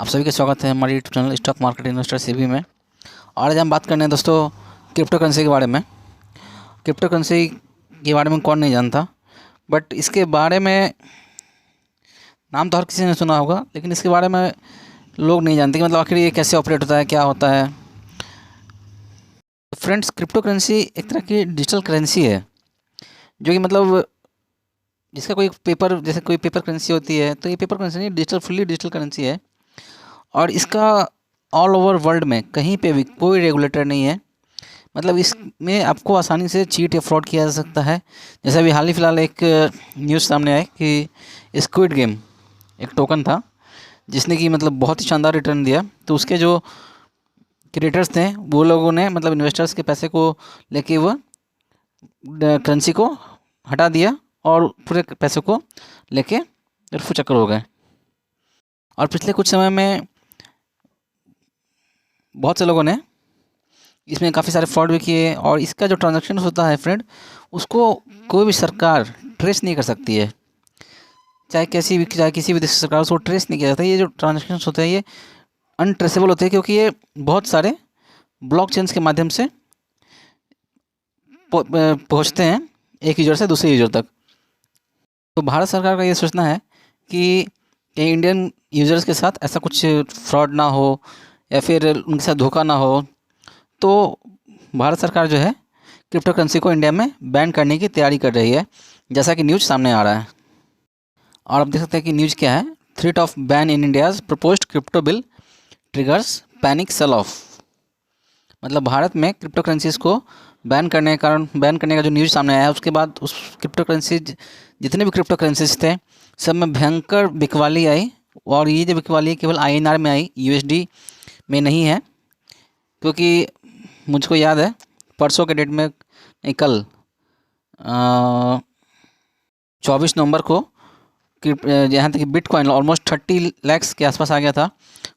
आप सभी का स्वागत है हमारे YouTube channel stock market investor CB में। और आज हम बात करने हैं दोस्तों क्रिप्टो करेंसी के बारे में। क्रिप्टो करेंसी के बारे में कौन नहीं जानता, बट इसके बारे में नाम तो हर किसी ने सुना होगा, लेकिन इसके बारे में लोग नहीं जानते कि मतलब आखिर ये कैसे ऑपरेट होता है, क्या होता है। फ्रेंड्स, क्रिप्टो करेंसी एक तरह की डिजिटल करेंसी है, जो कि मतलब जिसका कोई पेपर, जैसे कोई पेपर करेंसी होती है, तो ये पेपर करेंसी नहीं, डिजिटल फुल्ली डिजिटल करेंसी है। और इसका ऑल ओवर वर्ल्ड में कहीं पे भी कोई रेगुलेटर नहीं है। मतलब इसमें आपको आसानी से चीट या फ्रॉड किया जा सकता है। जैसे अभी हाल ही फिलहाल एक न्यूज़ सामने आई कि स्क्विड गेम एक टोकन था जिसने कि मतलब बहुत ही शानदार रिटर्न दिया, तो उसके जो क्रिएटर्स थे वो लोगों ने मतलब इन्वेस्टर्स के पैसे को लेके वो करेंसी को हटा दिया और पूरे पैसे को लेके रफू चक्कर हो गए। और पिछले कुछ समय में बहुत से लोगों ने इसमें काफ़ी सारे फ्रॉड भी किए, और इसका जो ट्रांजैक्शन होता है फ्रेंड, उसको कोई भी सरकार ट्रेस नहीं कर सकती है। चाहे किसी भी देश की सरकार, उसको ट्रेस नहीं किया जाता। ये जो ट्रांजैक्शन होते हैं ये अनट्रेसेबल होते हैं, क्योंकि ये बहुत सारे ब्लॉकचेन्स के माध्यम से पहुंचते हैं एक यूज़र से दूसरे यूज़र तक। तो भारत सरकार का ये सोचना है कि इंडियन यूज़र्स के साथ ऐसा कुछ फ्रॉड ना हो या फिर उनके साथ धोखा ना हो, तो भारत सरकार जो है क्रिप्टो करेंसी को इंडिया में बैन करने की तैयारी कर रही है, जैसा कि न्यूज़ सामने आ रहा है। और आप देख सकते हैं कि न्यूज़ क्या है, threat of ban in India's proposed crypto bill triggers panic sell off. मतलब भारत में क्रिप्टो करेंसीज को बैन करने का जो न्यूज़ सामने आया है, उसके बाद उस क्रिप्टो करेंसीज, जितने भी क्रिप्टो करेंसीज थे, सब में भयंकर बिकवाली आई। और ये जो बिकवाली केवल INR में आई, USD में नहीं है। क्योंकि मुझको याद है परसों के डेट में, नहीं कल 24 नवंबर को यहाँ तक कि बिटकॉइन ऑलमोस्ट 30 लाख के आसपास आ गया था।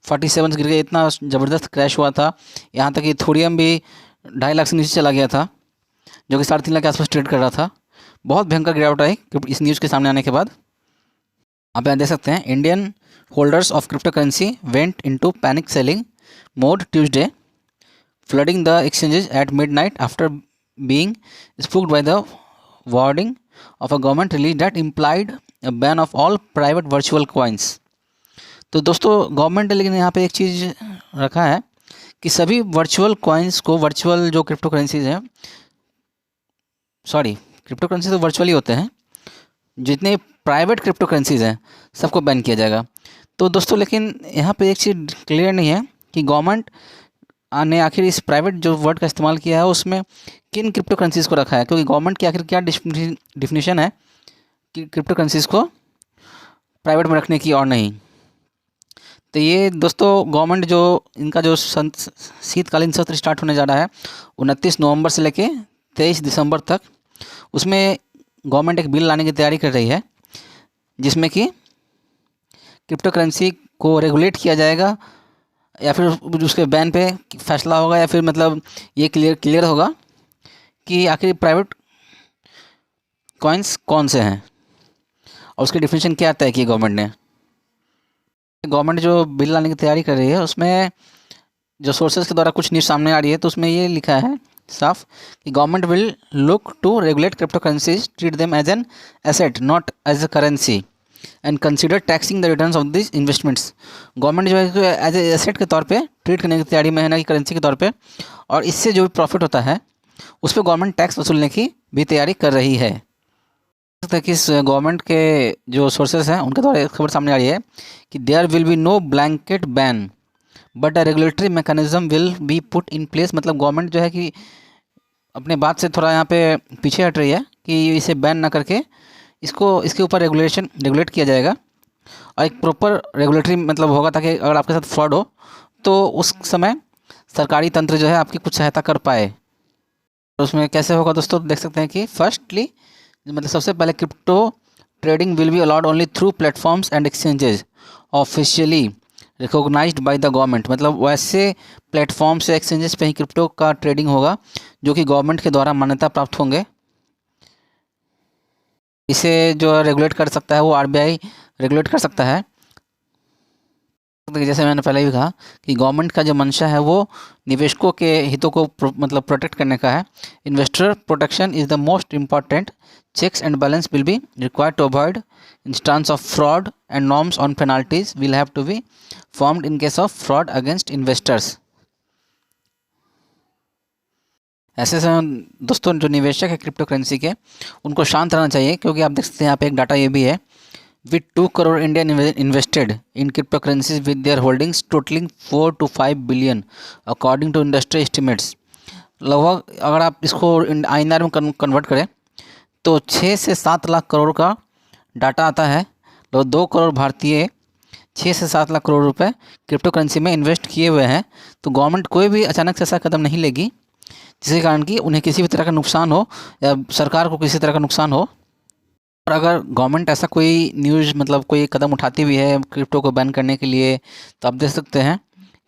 47 गिर गया, इतना ज़बरदस्त क्रैश हुआ था। यहाँ तक कि थोरियम भी 2.5 लाख से नीचे चला गया था, जो कि 3.5 लाख के आसपास ट्रेड कर रहा था। बहुत भयंकर गिरावट आई इस न्यूज़ के सामने आने के बाद। आप यहाँ देख सकते हैं, Indian holders of crypto currency went into panic selling mode Tuesday, flooding the exchanges at midnight after being spooked by the wording of a government release that implied a ban of all private virtual coins। तो दोस्तों, government ने लेकिन यहाँ पे एक चीज़ रखा है कि सभी वर्चुअल कॉइन्स को, वर्चुअल जो क्रिप्टो करेंसीज हैं, क्रिप्टो करेंसी तो वर्चुअल ही होते हैं, जितने प्राइवेट क्रिप्टो करेंसीज हैं सबको बैन किया जाएगा। तो दोस्तों, लेकिन यहाँ पे एक चीज़ क्लियर नहीं है कि गवर्नमेंट ने आखिर इस प्राइवेट जो वर्ड का इस्तेमाल किया है उसमें किन क्रिप्टो करेंसीज़ को रखा है, क्योंकि गवर्नमेंट की आखिर क्या डिफिनीशन है कि क्रिप्टो करेंसीज़ को प्राइवेट में रखने की और नहीं। तो ये दोस्तों, गवर्नमेंट जो इनका जो शीतकालीन सत्र स्टार्ट होने जा रहा है 29 नवंबर से लेके 23 दिसंबर तक, उसमें गवर्नमेंट एक बिल लाने की तैयारी कर रही है, जिसमें कि क्रिप्टो करेंसी को रेगुलेट किया जाएगा, या फिर उसके बैन पे फैसला होगा, या फिर मतलब ये क्लियर होगा कि आखिर प्राइवेट कॉइन्स कौन से हैं और उसकी डिफिनीशन क्या तय की गवर्नमेंट ने। गवर्नमेंट जो बिल लाने की तैयारी कर रही है, उसमें जो सोर्सेज के द्वारा कुछ न्यूज़ सामने आ रही है, तो उसमें ये लिखा है साफ कि government will look to regulate crypto currencies, treat them as an asset not as a currency, and consider taxing the returns of this investments. Government जो है एज ए एसेट के तौर पे ट्रीट करने की तैयारी में है, ना कि करेंसी के तौर पे। और इससे जो भी प्रॉफिट होता है उस पर गवर्नमेंट टैक्स वसूलने की भी तैयारी कर रही है। कि इस गवर्नमेंट के जो सोर्सेस हैं उनके द्वारा एक खबर सामने आ रही है कि there will be no blanket ban but a regulatory mechanism will be put in place. मतलब गवर्नमेंट जो है कि अपने बात से थोड़ा यहाँ पे पीछे हट रही है कि इसे बैन ना करके इसके ऊपर रेगुलेट किया जाएगा, और एक प्रॉपर रेगुलेटरी मतलब होगा, ताकि अगर आपके साथ फ्रॉड हो तो उस समय सरकारी तंत्र जो है आपकी कुछ सहायता कर पाए। तो उसमें कैसे होगा दोस्तों, देख सकते हैं कि फर्स्टली मतलब सबसे पहले crypto trading will be allowed only through platforms and exchanges officially recognised by the government. मतलब वैसे प्लेटफॉर्म से, एक्सचेंजेस पे ही क्रिप्टो का ट्रेडिंग होगा जो कि गवर्नमेंट के द्वारा मान्यता प्राप्त होंगे। इसे जो रेगुलेट कर सकता है वो RBI रेगुलेट कर सकता है। देखिए, जैसे मैंने पहले भी कहा कि गवर्नमेंट का जो मंशा है वो निवेशकों के हितों को मतलब प्रोटेक्ट करने का है। Investor protection is the most important. Checks and balance will be required to avoid instance of fraud and norms on penalties will have to be formed in case of fraud against investors. ऐसे समय दोस्तों जो निवेशक है crypto currency के, उनको शांत रहना चाहिए, क्योंकि आप देख सकते हैं यहाँ पे एक डाटा ये भी है, with 2 crore Indian invested in cryptocurrencies with their holdings totaling 4 to 5 billion according to industry estimates। लगभग अगर आप इसको INR में कन्वर्ट करें तो 6 से 7 लाख करोड़ का डाटा आता है। लगभग 2 करोड़ भारतीय 6 से 7 लाख करोड़ रुपए क्रिप्टो करेंसी में इन्वेस्ट किए हुए हैं। तो गवर्नमेंट कोई भी अचानक से ऐसा कदम नहीं लेगी जिसके कारण कि उन्हें किसी भी तरह का नुकसान हो या सरकार को किसी तरह का नुकसान हो। और अगर गवर्नमेंट ऐसा कोई न्यूज़ मतलब कोई कदम उठाती भी है क्रिप्टो को बैन करने के लिए, तो आप देख सकते हैं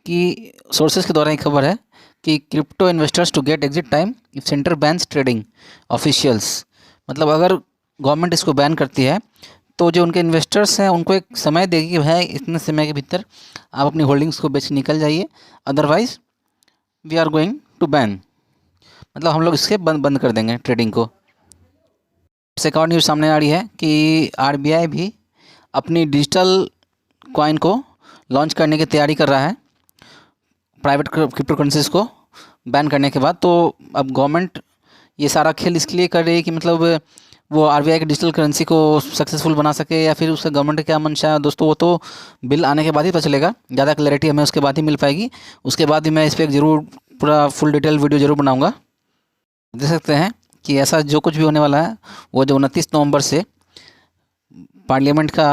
कि सोर्सेज के द्वारा ही खबर है कि crypto investors to get exit time if centre bans trading officials. मतलब अगर गवर्नमेंट इसको बैन करती है तो जो उनके इन्वेस्टर्स हैं उनको एक समय देगी कि भाई इतने समय के भीतर आप अपनी होल्डिंग्स को बेच निकल जाइए, otherwise we are going to ban. मतलब हम लोग इसके बंद कर देंगे ट्रेडिंग को। से एक और न्यूज़ सामने आ रही है कि आरबीआई भी अपनी डिजिटल कॉइन को लॉन्च करने की तैयारी कर रहा है प्राइवेट क्रिप्टो करेंसीज को बैन करने के बाद। तो अब गवर्नमेंट ये सारा खेल इसके लिए कर रही है कि मतलब वो आरबीआई की डिजिटल करेंसी को सक्सेसफुल बना सके, या फिर उसका गवर्नमेंट क्या मंशा है दोस्तों, वो तो बिल आने के बाद ही पता चलेगा। ज़्यादा क्लैरिटी हमें उसके बाद ही मिल पाएगी। उसके बाद ही मैं इस पर एक ज़रूर पूरा फुल डिटेल वीडियो ज़रूर बनाऊँगा। देख सकते हैं कि ऐसा जो कुछ भी होने वाला है वो जो 29 नवंबर से पार्लियामेंट का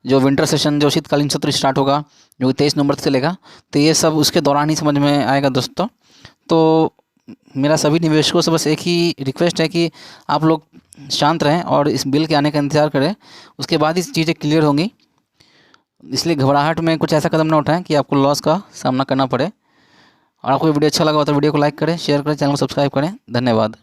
जो विंटर सेशन जो शीतकालीन सत्र स्टार्ट होगा जो 23 नवंबर से चलेगा, तो ये सब उसके दौरान ही समझ में आएगा दोस्तों। तो मेरा सभी निवेशकों से बस एक ही रिक्वेस्ट है कि आप लोग शांत रहें और इस बिल के आने का इंतज़ार करें, उसके बाद ही चीज़ें क्लियर होंगी। इसलिए घबराहट में कुछ ऐसा कदम ना उठाएं कि आपको लॉस का सामना करना पड़े। और आपको वीडियो अच्छा लगा हो तो वीडियो को लाइक करें, शेयर करें, चैनल को सब्सक्राइब करें। धन्यवाद।